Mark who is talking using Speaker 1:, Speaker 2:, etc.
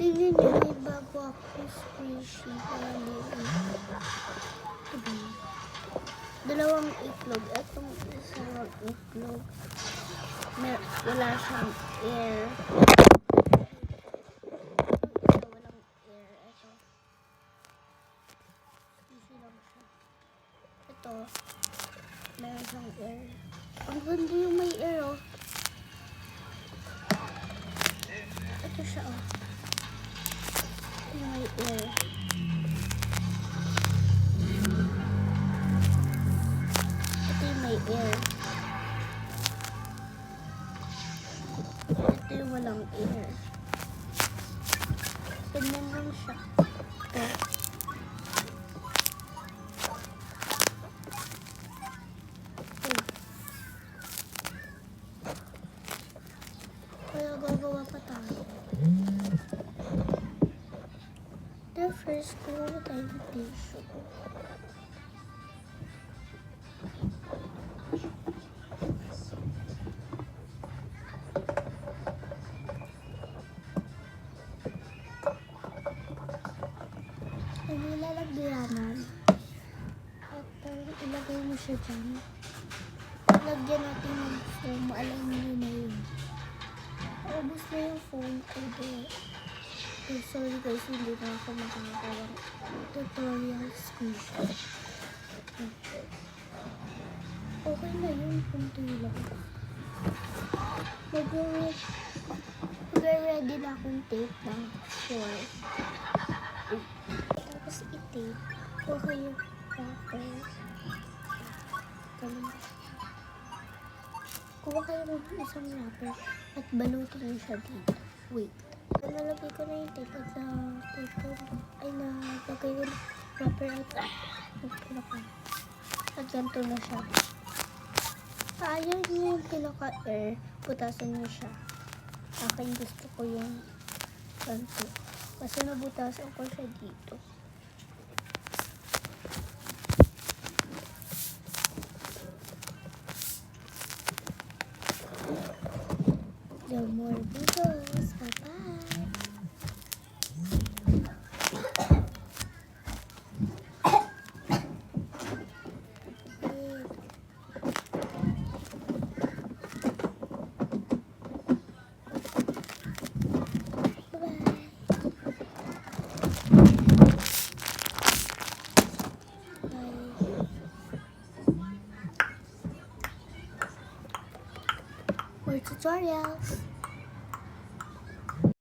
Speaker 1: Tingnan nyo, may bago ako squishy. Dalawang itlog. Itong isang itlog. Wala siyang air. Walang air. Ito. Squishy lang siya. Ito. Meron siyang air. Ang ganda yung may air, oh. Ito siya, oh. Yung may air. Ito yung may air. Ito yung walang air. Ganyan lang siya. Ito. Kaya gagawa pa tayo. The first, kuha tayo ng tissue. Ay, nilalagyanan. At ilagay mo siya dyan. Lagyan natin ng foam. Alam nyo na yun. Ubus na yung foam ko doon. Sorry guys, hindi na ako makakawang tutorial squish. Okay na yun, punto lang. Mag-ready na akong tape na for. Tapos i-tape. Okay yung wrapper. Kuha kayo ng isang wrapper at balutin mo siya dito. Wait. Nalagay ko na yung tape at nalagay ko yung wrapper at ganito na siya. Ayaw niyo yung pinaka-air, putasan niyo siya. Akin gusto ko yung ganito. Kasi nabutasan ko siya dito. The more videos. Bye-bye. More tutorials.